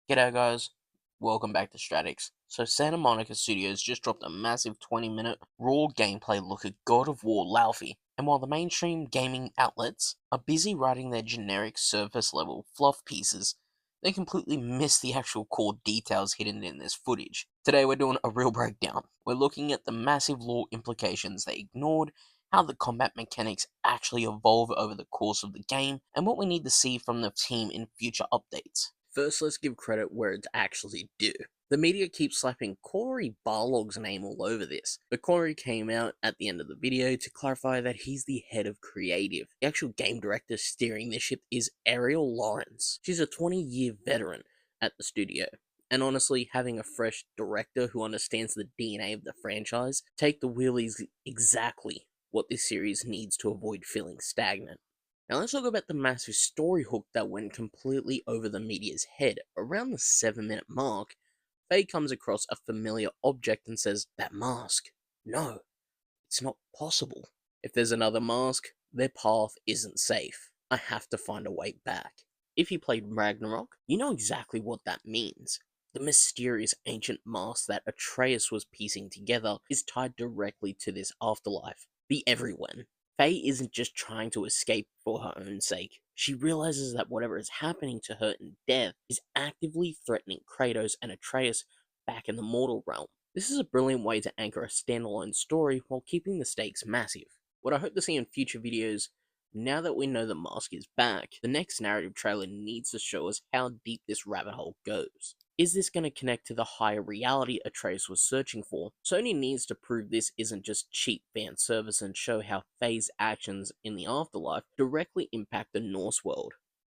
G'day guys, welcome back to Stratix. So Santa Monica Studios just dropped a massive 20-minute raw gameplay look at God of War Laufey, and while the mainstream gaming outlets are busy writing their generic surface level fluff pieces, they completely miss the actual core details hidden in this footage. Today we're doing a real breakdown. We're looking at the massive lore implications they ignored, how the combat mechanics actually evolve over the course of the game, and what we need to see from the team in future updates. First, let's give credit where it's actually due. The media keeps slapping Cory Barlog's name all over this, but Cory came out at the end of the video to clarify that he's the head of creative. The actual game director steering this ship is Ariel Lawrence. She's a 20-year veteran at the studio. And honestly, having a fresh director who understands the DNA of the franchise take the wheel is exactly what this series needs to avoid feeling stagnant. Now let's talk about the massive story hook that went completely over the media's head. Around the 7-minute mark, Faye comes across a familiar object and says, "That mask. No, it's not possible. If there's another mask, their path isn't safe. I have to find a way back." If you played Ragnarok, you know exactly what that means. The mysterious ancient mask that Atreus was piecing together is tied directly to this afterlife, the Everywhen. Faye isn't just trying to escape for her own sake. She realizes that whatever is happening to her in death is actively threatening Kratos and Atreus back in the mortal realm. This is a brilliant way to anchor a standalone story while keeping the stakes massive. What I hope to see in future videos, now that we know the mask is back, the next narrative trailer needs to show us how deep this rabbit hole goes. Is this going to connect to the higher reality Atreus was searching for? Sony needs to prove this isn't just cheap fan service and show how Faye's actions in the afterlife directly impact the Norse world.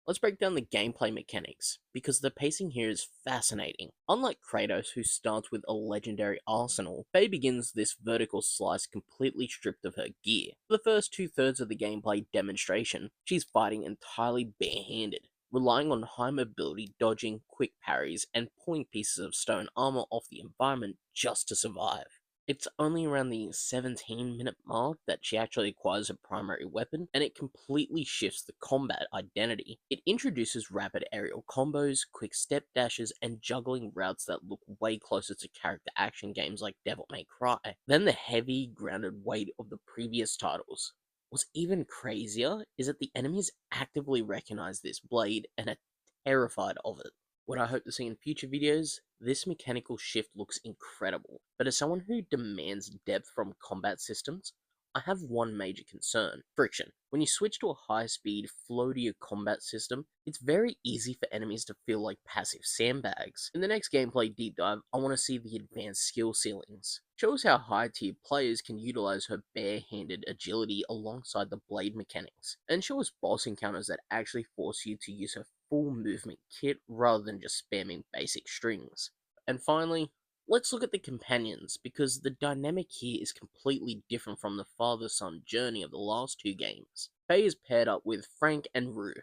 Let's break down the gameplay mechanics, because the pacing here is fascinating. Unlike Kratos, who starts with a legendary arsenal, Faye begins this vertical slice completely stripped of her gear. For the first two-thirds of the gameplay demonstration, she's fighting entirely barehanded, relying on high mobility, dodging, quick parries, and pulling pieces of stone armor off the environment just to survive. It's only around the 17-minute mark that she actually acquires her primary weapon, and it completely shifts the combat identity. It introduces rapid aerial combos, quick step dashes, and juggling routes that look way closer to character action games like Devil May Cry than the heavy, grounded weight of the previous titles. What's even crazier is that the enemies actively recognize this blade and are terrified of it. What I hope to see in future videos, this mechanical shift looks incredible, but as someone who demands depth from combat systems, I have one major concern: friction. When you switch to a high-speed, floatier combat system, it's very easy for enemies to feel like passive sandbags. In the next gameplay deep dive, I want to see the advanced skill ceilings. Show us how high-tier players can utilize her bare-handed agility alongside the blade mechanics, and show us boss encounters that actually force you to use her full movement kit rather than just spamming basic strings. And finally, let's look at the companions, because the dynamic here is completely different from the father-son journey of the last two games. Faye is paired up with Frank and Rue.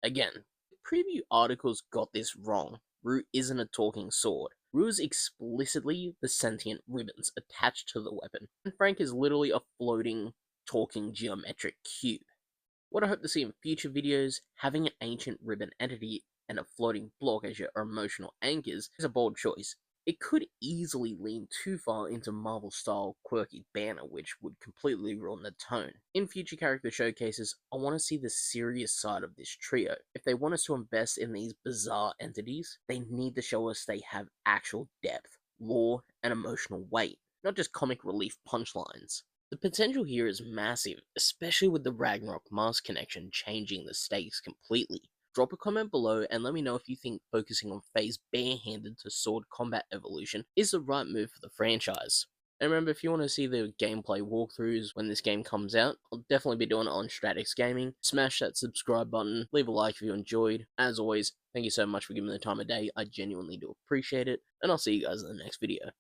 Again, the preview articles got this wrong. Rue isn't a talking sword. Rue is explicitly the sentient ribbons attached to the weapon, and Frank is literally a floating, talking geometric cube. What I hope to see in future videos, having an ancient ribbon entity and a floating block as your emotional anchors is a bold choice. It could easily lean too far into Marvel-style quirky banner, which would completely ruin the tone. In future character showcases, I want to see the serious side of this trio. If they want us to invest in these bizarre entities, they need to show us they have actual depth, lore, and emotional weight, not just comic relief punchlines. The potential here is massive, especially with the Ragnarok mask connection changing the stakes completely. Drop a comment below and let me know if you think focusing on Faye's barehanded to sword combat evolution is the right move for the franchise. And remember, if you want to see the gameplay walkthroughs when this game comes out, I'll definitely be doing it on Stratix Gaming. Smash that subscribe button, leave a like if you enjoyed. As always, thank you so much for giving me the time of day, I genuinely do appreciate it, and I'll see you guys in the next video.